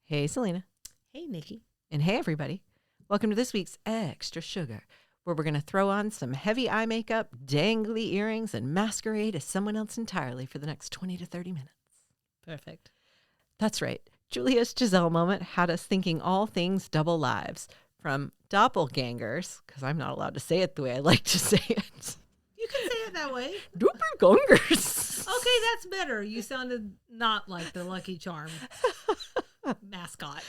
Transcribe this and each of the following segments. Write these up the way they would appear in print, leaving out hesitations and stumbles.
Hey, Salina. Hey, Nikki. And hey, everybody. Welcome to this week's Extra Sugar, where we're going to throw on some heavy eye makeup, dangly earrings, and masquerade as someone else entirely for the next 20 to 30 minutes. Perfect. That's right. Julia's Giselle moment had us thinking all things double lives, from doppelgängers, because I'm not allowed to say it the way I like to say it. You can say it that way. Doppelgängers. Okay, that's better. You sounded not like the Lucky Charm mascot.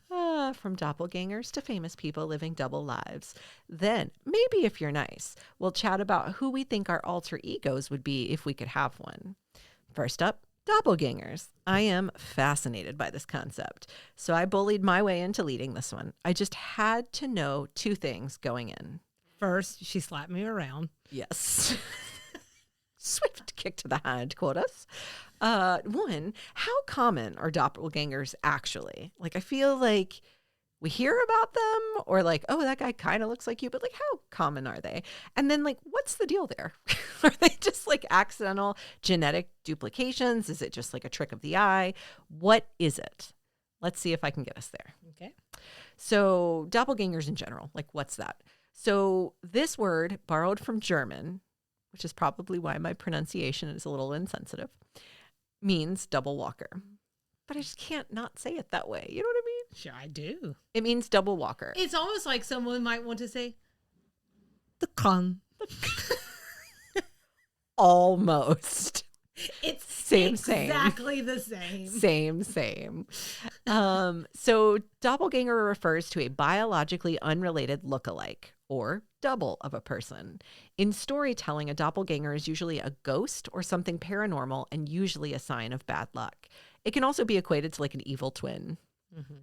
From doppelgangers to famous people living double lives. Then, maybe if you're nice, we'll chat about who we think our alter egos would be if we could have one. First up, doppelgangers. I am fascinated by this concept, so I bullied my way into leading this one. I just had to know two things going in. First, she slapped me around. Yes. Swift kick to the hindquarters. One, how common are doppelgangers actually? Like, I feel like we hear about them, or like, oh, that guy kind of looks like you, but like, how common are they? And then, like, what's the deal there? Are they just like accidental genetic duplications? Is it just like a trick of the eye? What is it? Let's see if I can get us there. Okay. So, doppelgangers in general, like, what's that? So, this word, borrowed from German, which is probably why my pronunciation is a little insensitive, means double walker. But I just can't not say it that way. You know what I mean? Sure, I do. It means double walker. It's almost like someone might want to say, the con. Almost. It's same. exactly the same. Same. So doppelganger refers to a biologically unrelated lookalike, or double of a person. In storytelling, a doppelganger is usually a ghost or something paranormal and usually a sign of bad luck. It can also be equated to like an evil twin. Mm-hmm.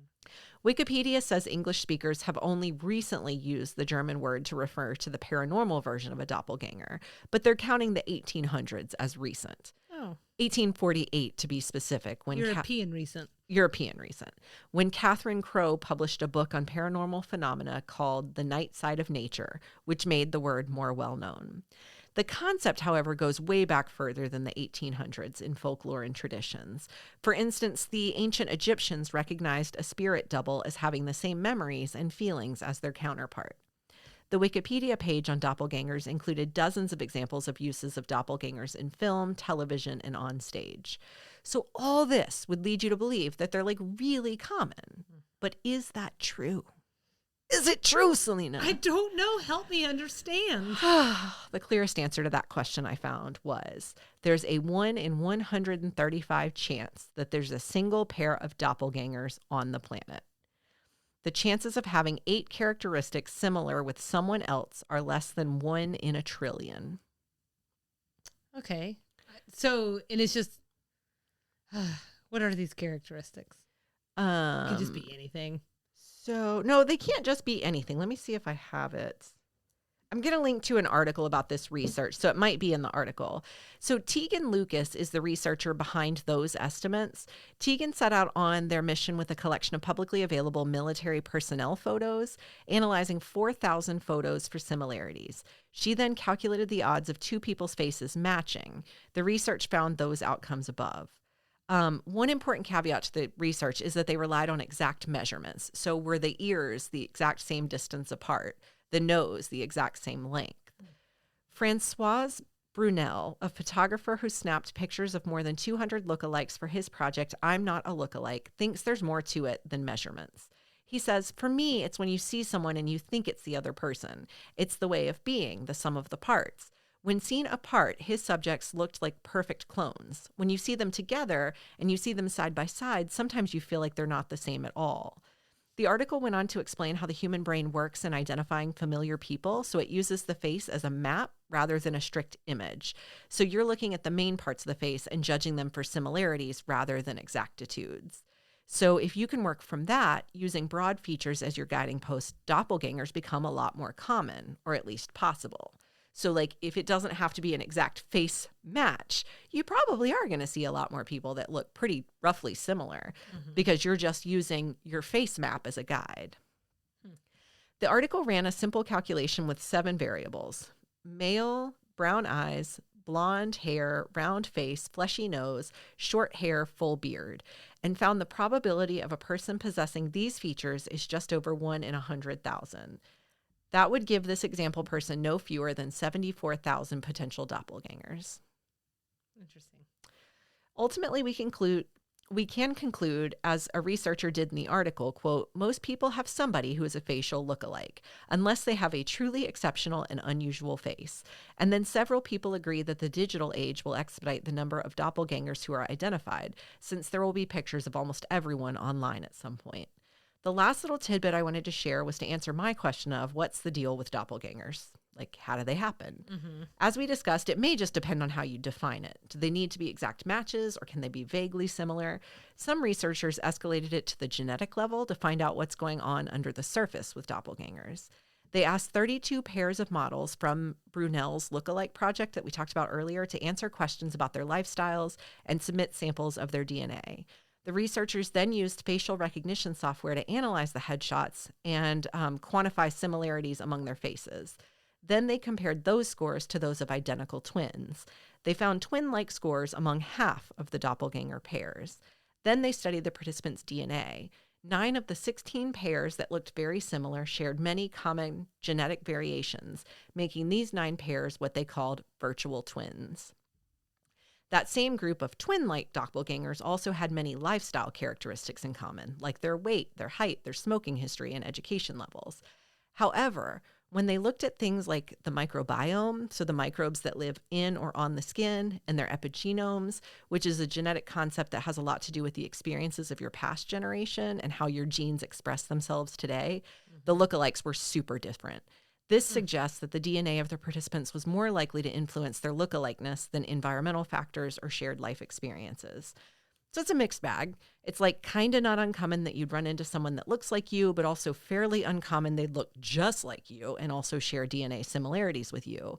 Wikipedia says English speakers have only recently used the German word to refer to the paranormal version of a doppelganger, but they're counting the 1800s as recent. Oh. 1848 to be specific. When European recent. When Catherine Crowe published a book on paranormal phenomena called The Night Side of Nature, which made the word more well known. The concept, however, goes way back further than the 1800s in folklore and traditions. For instance, the ancient Egyptians recognized a spirit double as having the same memories and feelings as their counterpart. The Wikipedia page on doppelgangers included dozens of examples of uses of doppelgangers in film, television, and on stage. So all this would lead you to believe that they're like really common. But is that true? Is it true, Salina? I don't know. Help me understand. The clearest answer to that question I found was there's a 1 in 135 chance that there's a single pair of doppelgangers on the planet. The chances of having 8 characteristics similar with someone else are less than 1 in a trillion. Okay. So, and it's just, what are these characteristics? It could just be anything. So, no, they can't just be anything. Let me see if I have it. I'm going to link to an article about this research, so it might be in the article. So Tegan Lucas is the researcher behind those estimates. Tegan set out on their mission with a collection of publicly available military personnel photos, analyzing 4,000 photos for similarities. She then calculated the odds of 2 people's faces matching. The research found those outcomes above. One important caveat to the research is that they relied on exact measurements. So were the ears the exact same distance apart? The nose the exact same length? Francoise Brunel, a photographer who snapped pictures of more than 200 lookalikes for his project I'm Not a Lookalike, thinks there's more to it than measurements. He says, for me, it's when you see someone and you think it's the other person. It's the way of being, the sum of the parts. When seen apart, his subjects looked like perfect clones. When you see them together and you see them side by side, sometimes you feel like they're not the same at all. The article went on to explain how the human brain works in identifying familiar people, so it uses the face as a map rather than a strict image. So you're looking at the main parts of the face and judging them for similarities rather than exactitudes. So if you can work from that, using broad features as your guiding post, doppelgangers become a lot more common, or at least possible. So like if it doesn't have to be an exact face match, you probably are going to see a lot more people that look pretty roughly similar because you're just using your face map as a guide. The article ran a simple calculation with 7 variables: male, brown eyes, blonde hair, round face, fleshy nose, short hair, full beard, and found the probability of a person possessing these features is just over 1 in 100,000. That would give this example person no fewer than 74,000 potential doppelgangers. Interesting. Ultimately, we can conclude, as a researcher did in the article, quote, most people have somebody who is a facial lookalike, unless they have a truly exceptional and unusual face. And then several people agree that the digital age will expedite the number of doppelgangers who are identified, since there will be pictures of almost everyone online at some point. The last little tidbit I wanted to share was to answer my question of what's the deal with doppelgangers? Like, how do they happen? Mm-hmm. As we discussed, it may just depend on how you define it. Do they need to be exact matches, or can they be vaguely similar? Some researchers escalated it to the genetic level to find out what's going on under the surface with doppelgangers. They asked 32 pairs of models from Brunel's lookalike project that we talked about earlier to answer questions about their lifestyles and submit samples of their DNA. The researchers then used facial recognition software to analyze the headshots and quantify similarities among their faces. Then they compared those scores to those of identical twins. They found twin-like scores among half of the doppelganger pairs. Then they studied the participants' DNA. 9 of the 16 pairs that looked very similar shared many common genetic variations, making these 9 pairs what they called virtual twins. That same group of twin-like doppelgangers also had many lifestyle characteristics in common, like their weight, their height, their smoking history, and education levels. However, when they looked at things like the microbiome, so the microbes that live in or on the skin, and their epigenomes, which is a genetic concept that has a lot to do with the experiences of your past generation and how your genes express themselves today, the lookalikes were super different. This suggests that the DNA of the participants was more likely to influence their lookalikeness than environmental factors or shared life experiences. So it's a mixed bag. It's like kind of not uncommon that you'd run into someone that looks like you, but also fairly uncommon they'd look just like you and also share DNA similarities with you.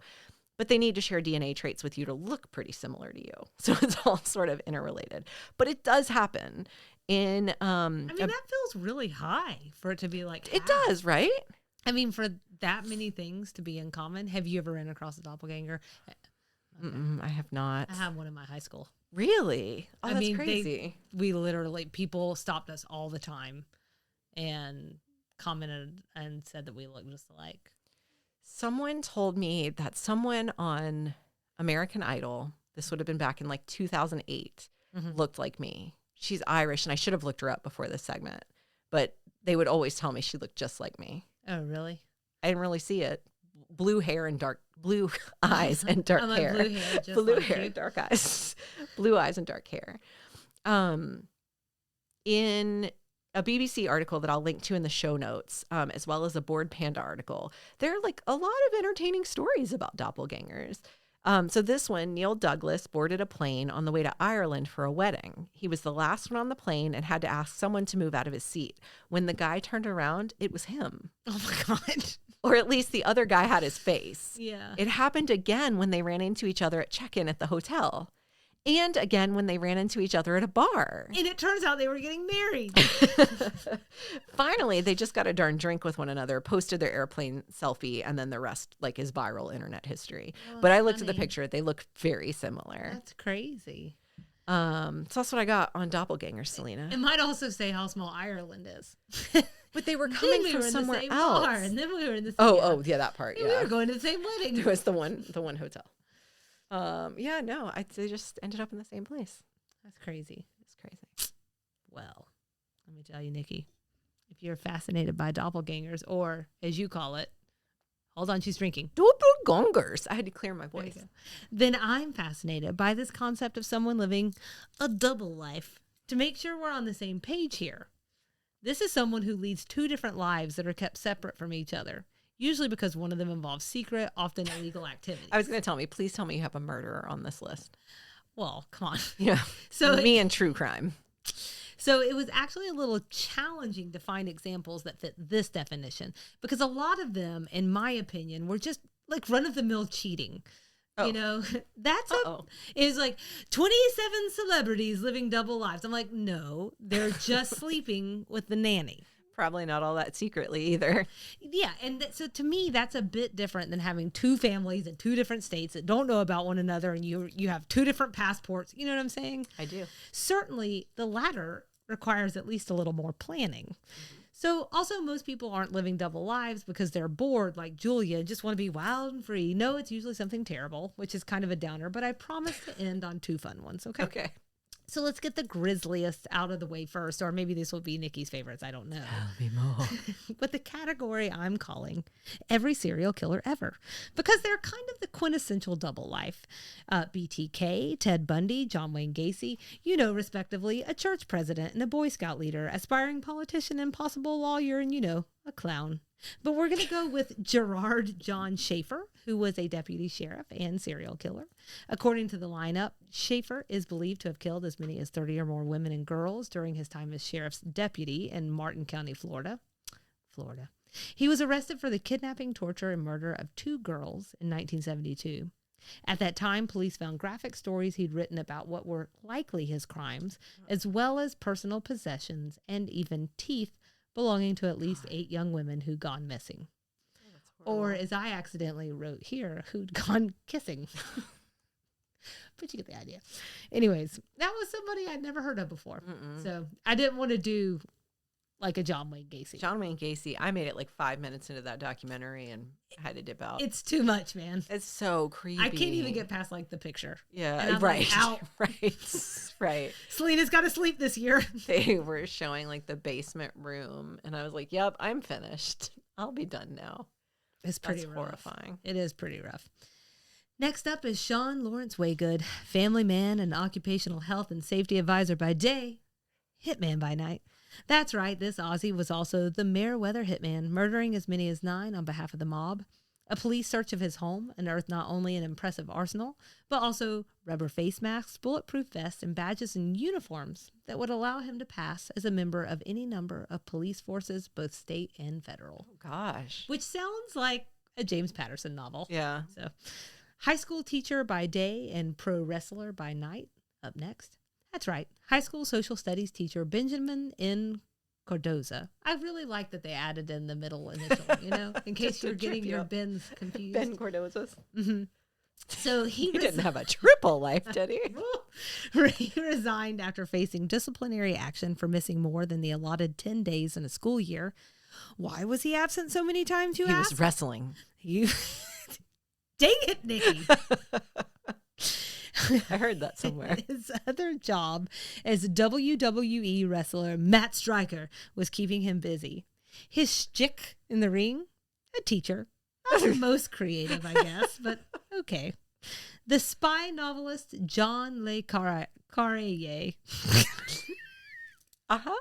But they need to share DNA traits with you to look pretty similar to you. So it's all sort of interrelated. But it does happen in... that feels really high for it to be like It does, right? I mean, for that many things to be uncommon, have you ever ran across a doppelganger? I have not. I have one in my high school. Really? Oh, that's crazy. We literally, people stopped us all the time and commented and said that we look just alike. Someone told me that someone on American Idol, this would have been back in like 2008, looked like me. She's Irish, and I should have looked her up before this segment, but they would always tell me she looked just like me. Oh, really? I didn't really see it. Blue eyes and dark hair. Blue hair and dark eyes. Blue eyes and dark hair. In a BBC article that I'll link to in the show notes, as well as a Bored Panda article, there are like a lot of entertaining stories about doppelgangers. So this one, Neil Douglas boarded a plane on the way to Ireland for a wedding. He was the last one on the plane and had to ask someone to move out of his seat. When the guy turned around, it was him. Oh my God. Or at least the other guy had his face. Yeah. It happened again when they ran into each other at check-in at the hotel. And again when they ran into each other at a bar. And it turns out they were getting married. Finally, they just got a darn drink with one another, posted their airplane selfie, and then the rest like is viral internet history. Oh, but I looked at the picture. They look very similar. That's crazy. So that's what I got on doppelgangers, Salina. It might also say how small Ireland is. But they were coming from somewhere else. Bar, and then we were in the same yeah, that part. Yeah, we were going to the same wedding. It was the one hotel. They just ended up in the same place. That's crazy. It's crazy. Well, let me tell you, Nikki, if you're fascinated by doppelgangers, or as you call it, hold on, she's drinking. Doppelgangers. I had to clear my voice. Then I'm fascinated by this concept of someone living a double life. To make sure we're on the same page here, this is someone who leads 2 different lives that are kept separate from each other, usually because one of them involves secret, often illegal activities. I was going to please tell me you have a murderer on this list. Well, come on. Yeah. So me and true crime. So it was actually a little challenging to find examples that fit this definition, because a lot of them, in my opinion, were just like run-of-the-mill cheating. Oh. You know, is like 27 celebrities living double lives. I'm like, no, they're just sleeping with the nanny. Probably not all that secretly either. Yeah, and so to me, that's a bit different than having two families in two different states that don't know about one another, and you have two different passports. You know what I'm saying? I do. Certainly, the latter requires at least a little more planning. So also, most people aren't living double lives because they're bored like Julia and just want to be wild and free. No, it's usually something terrible, which is kind of a downer, but I promise to end on two fun ones, okay? Okay. So let's get the grisliest out of the way first, or maybe this will be Nikki's favorites. I don't know. Tell me more. But the category I'm calling every serial killer ever, because they're kind of the quintessential double life. BTK, Ted Bundy, John Wayne Gacy, respectively, a church president and a Boy Scout leader, aspiring politician and possible lawyer, and, a clown. But we're going to go with Gerard John Schaefer, who was a deputy sheriff and serial killer. According to the lineup, Schaefer is believed to have killed as many as 30 or more women and girls during his time as sheriff's deputy in Martin County, Florida. He was arrested for the kidnapping, torture, and murder of 2 girls in 1972. At that time, police found graphic stories he'd written about what were likely his crimes, as well as personal possessions and even teeth belonging to at least 8 young women who'd gone missing. Or, as I accidentally wrote here, who'd gone kissing. But you get the idea. Anyways, that was somebody I'd never heard of before. So I didn't want to do like a John Wayne Gacy. John Wayne Gacy, I made it like 5 minutes into that documentary and had to dip out. It's too much, man. It's so creepy. I can't even get past like the picture. Yeah, right. Right. Salina's got to sleep this year. They were showing like the basement room, and I was like, yep, I'm finished. I'll be done now. It's pretty rough. Horrifying. It is pretty rough. Next up is Sean Lawrence Waygood, family man and occupational health and safety advisor by day, hitman by night. That's right, this Aussie was also the Meriwether hitman, murdering as many as 9 on behalf of the mob. A police search of his home unearthed not only an impressive arsenal, but also rubber face masks, bulletproof vests, and badges and uniforms that would allow him to pass as a member of any number of police forces, both state and federal. Oh, gosh. Which sounds like a James Patterson novel. Yeah. So, high school teacher by day and pro wrestler by night. Up next. That's right. High school social studies teacher Benjamin N. Cardoza. I really like that they added in the middle initial, in case you're getting your Ben's confused. Ben Cardoza's. Mm-hmm. So he didn't have a triple life, did he? He resigned after facing disciplinary action for missing more than the allotted 10 days in a school year. Why was he absent so many times, you ask? He was wrestling. Dang it, Nikki. I heard that somewhere. His other job as WWE wrestler Matt Stryker was keeping him busy. His shtick in the ring, a teacher. Not the most creative, I guess, but okay. The spy novelist John Le Carre. Uh-huh.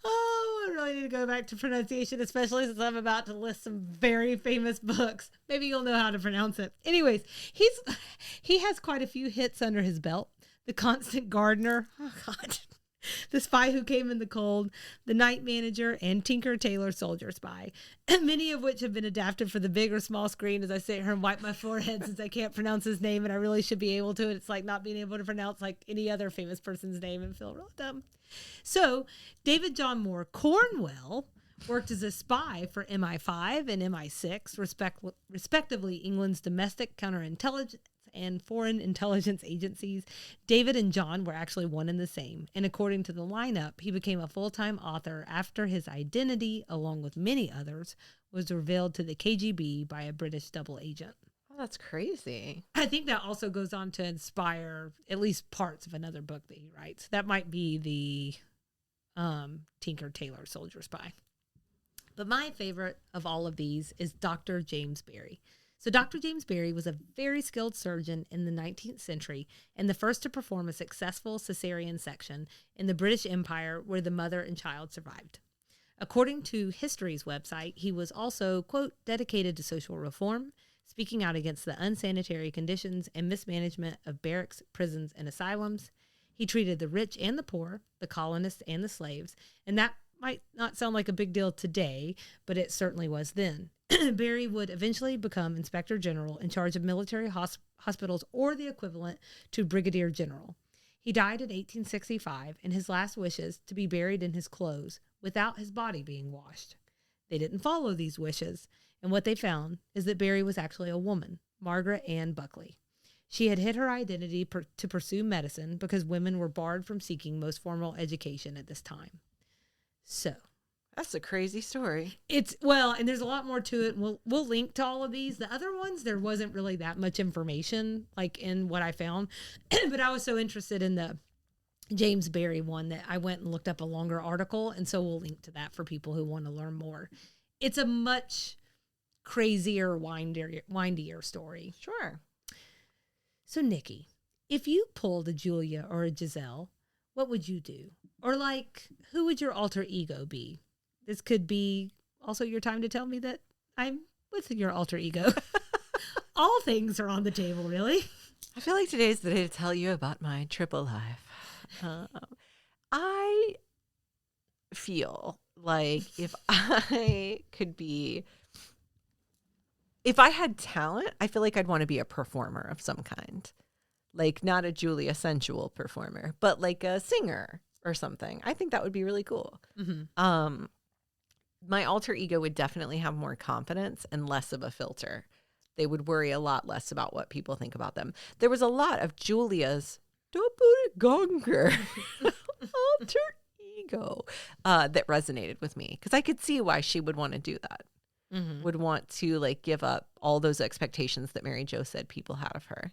Oh, I really need to go back to pronunciation, especially since I'm about to list some very famous books. Maybe you'll know how to pronounce it. Anyways, he has quite a few hits under his belt. The Constant Gardener. Oh, God. The Spy Who Came in the Cold, The Night Manager, and Tinker Tailor Soldier Spy, many of which have been adapted for the big or small screen as I sit here and wipe my forehead since I can't pronounce his name, and I really should be able to. It's like not being able to pronounce like any other famous person's name and feel real dumb. So, David John Moore Cornwell worked as a spy for MI5 and MI6, respectively England's domestic counterintelligence and foreign intelligence agencies. David and John were actually one and the same, and according to the lineup, he became a full-time author after his identity, along with many others, was revealed to the KGB by a British double agent. Oh, that's crazy. I think that also goes on to inspire at least parts of another book that he writes. That might be the Tinker Tailor Soldier Spy. But my favorite of all of these is Dr. James Barry. So Dr. James Barry was a very skilled surgeon in the 19th century and the first to perform a successful cesarean section in the British Empire where the mother and child survived. According to History's website, he was also, quote, dedicated to social reform, speaking out against the unsanitary conditions and mismanagement of barracks, prisons, and asylums. He treated the rich and the poor, the colonists and the slaves, and that might not sound like a big deal today, but it certainly was then. Barry would eventually become Inspector General in charge of military hospitals or the equivalent to Brigadier General. He died in 1865, and his last wishes to be buried in his clothes without his body being washed. They didn't follow these wishes, and what they found is that Barry was actually a woman, Margaret Ann Buckley. She had hid her identity to pursue medicine because women were barred from seeking most formal education at this time. So, that's a crazy story. And there's a lot more to it. We'll link to all of these. The other ones, there wasn't really that much information, like in what I found. But I was so interested in the James Barry one that I went and looked up a longer article. And so we'll link to that for people who want to learn more. It's a much crazier, windier story. Sure. So, Nikki, if you pulled a Julia or a Giselle, what would you do? Or, like, who would your alter ego be? This could be also your time to tell me that I'm with your alter ego. All things are on the table, really. I feel like today's the day to tell you about my triple life. I feel like if I had talent, I feel like I'd want to be a performer of some kind. Like not a Julia sensual performer, but like a singer or something. I think that would be really cool. Mm-hmm. My alter ego would definitely have more confidence and less of a filter. They would worry a lot less about what people think about them. There was a lot of Julia's doppelganger alter ego that resonated with me because I could see why she would want to do that. Mm-hmm. Would want to like give up all those expectations that Mary Jo said people had of her.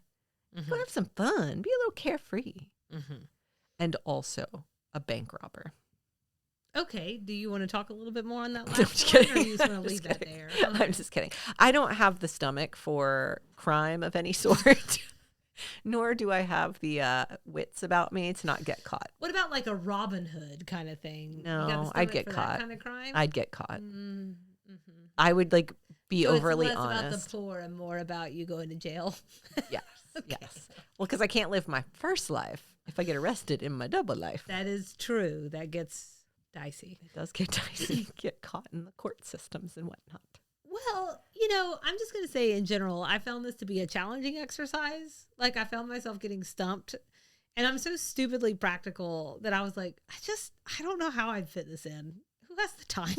Mm-hmm. Go have some fun, be a little carefree, mm-hmm. and also a bank robber. Okay, do you want to talk a little bit more on that last one, or do you just want to leave that there? I'm just kidding. I don't have the stomach for crime of any sort, nor do I have the wits about me to not get caught. What about like a Robin Hood kind of thing? No, I'd get caught. That kind of crime? I'd get caught. Mm-hmm. I would like be overly it's less honest. About the poor and more about you going to jail. Yes, okay. Yes. Well, because I can't live my first life if I get arrested in my double life. That is true. That gets dicey. It does get dicey. Get caught in the court systems and whatnot. Well, I'm just going to say in general, I found this to be a challenging exercise. Like I found myself getting stumped, and I'm so stupidly practical that I was like, I don't know how I'd fit this in. Who has the time?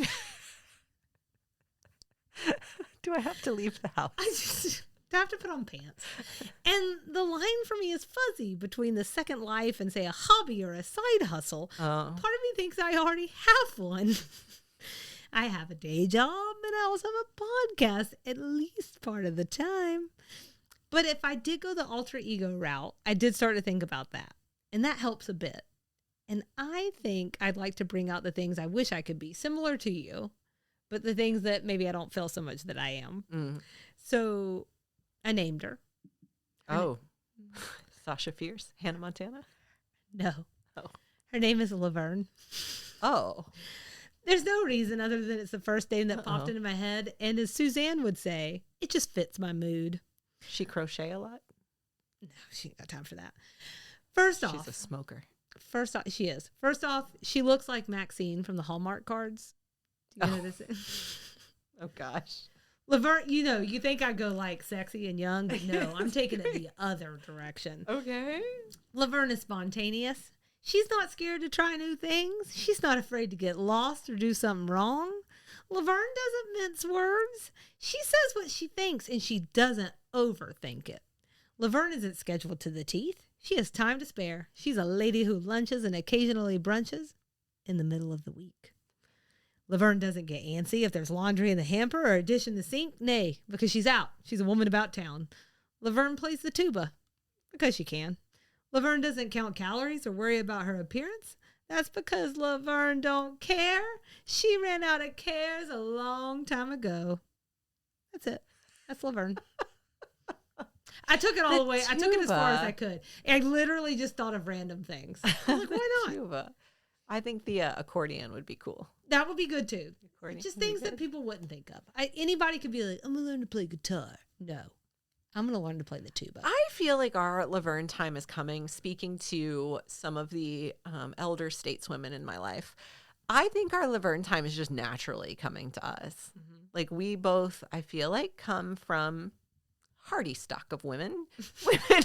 Do I have to leave the house? I just have to put on pants. And the line for me is fuzzy between the second life and, say, a hobby or a side hustle. Part of me thinks I already have one. I have a day job and I also have a podcast at least part of the time. But if I did go the alter ego route, I did start to think about that. And that helps a bit. And I think I'd like to bring out the things I wish I could be, similar to you, but the things that maybe I don't feel so much that I am. Mm. So I named her. Sasha Fierce, Hannah Montana? No. Oh. Her name is Laverne. Oh. There's no reason other than it's the first name that popped into my head. And as Suzanne would say, it just fits my mood. She crochet a lot? No, she ain't got time for that. First off. She's a smoker. She is. First off, she looks like Maxine from the Hallmark cards. Do you know this? Oh, gosh. Laverne, you think I'd go like sexy and young, but no, I'm taking it the other direction. Okay. Laverne is spontaneous. She's not scared to try new things. She's not afraid to get lost or do something wrong. Laverne doesn't mince words. She says what she thinks, and she doesn't overthink it. Laverne isn't scheduled to the teeth. She has time to spare. She's a lady who lunches and occasionally brunches in the middle of the week. Laverne doesn't get antsy if there's laundry in the hamper or a dish in the sink. Nay, because she's out. She's a woman about town. Laverne plays the tuba because she can. Laverne doesn't count calories or worry about her appearance. That's because Laverne don't care. She ran out of cares a long time ago. That's it. That's Laverne. I took it all the way. I took it as far as I could. I literally just thought of random things. I was like, why not? Tuba. I think the accordion would be cool. That would be good too. Just things that people wouldn't think of. Anybody could be like, I'm going to learn to play guitar. No, I'm going to learn to play the tuba. I feel like our Laverne time is coming. Speaking to some of the elder stateswomen in my life, I think our Laverne time is just naturally coming to us. Mm-hmm. Like we both, I feel like, come from hearty stock of women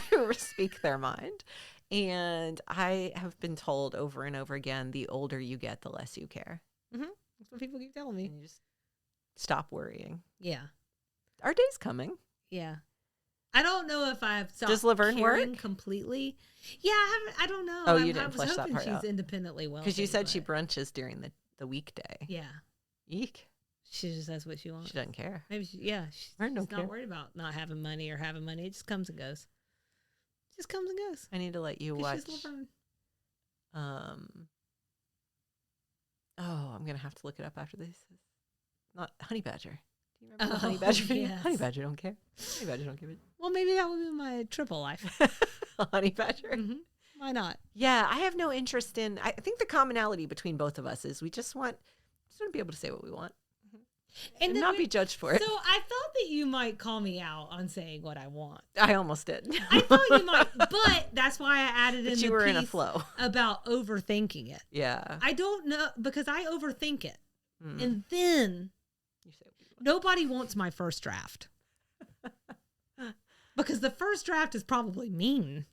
who speak their mind. And I have been told over and over again, the older you get, the less you care. Mm-hmm. That's what people keep telling me. And you just stop worrying. Yeah. Our day's coming. Yeah. I don't know if I've stopped Does Laverne caring work? completely. Yeah, I don't know. Oh, you didn't flesh that hoping part she's out. independently wealthy. Because you said she brunches during the weekday. Yeah. Eek. She just does what she wants. She doesn't care. Maybe she's not worried about not having money or having money. It just comes and goes. Just comes and goes. I need to let you watch. She's Laverne. Oh, I'm gonna have to look it up after this. Not Honey Badger. Do you remember the Honey Badger video? Yes. Honey Badger don't care. Honey Badger don't give it. Well, maybe that would be my triple life. Honey Badger. Mm-hmm. Why not? Yeah, I have no interest in. I think the commonality between both of us is we just want to be able to say what we want and not be judged for it. So I thought that you might call me out on saying what I want. I almost did. I thought you might, but that's why I added in you the were piece in a flow about overthinking it. Yeah. I don't know because I overthink it, Mm. and then You say what you want. nobody wants my first draft because the first draft is probably mean,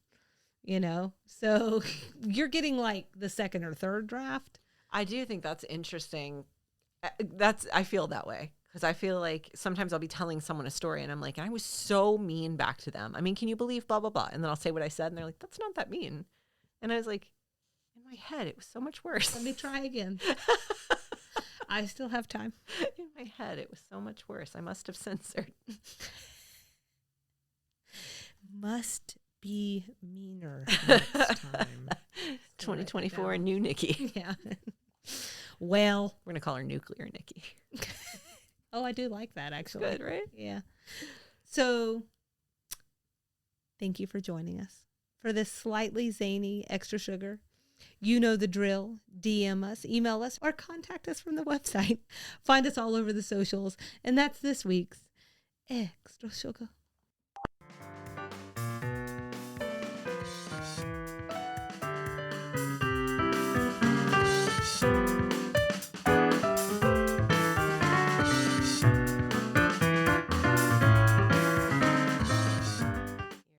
So you're getting like the second or third draft. I do think that's interesting. I feel that way because I feel like sometimes I'll be telling someone a story and I'm like, I was so mean back to them. I mean, can you believe blah, blah, blah? And then I'll say what I said and they're like, that's not that mean. And I was like, in my head, it was so much worse. Let me try again. I still have time. In my head, it was so much worse. I must have censored. Must be meaner next time. 2024, new Nikki. Yeah. Well, We're going to call her Nuclear Nikki. I do like that actually. Good, right? Yeah. So, thank you for joining us for this slightly zany extra sugar. You know the drill. DM us, email us, or contact us from the website. Find us all over the socials. And that's this week's Extra Sugar.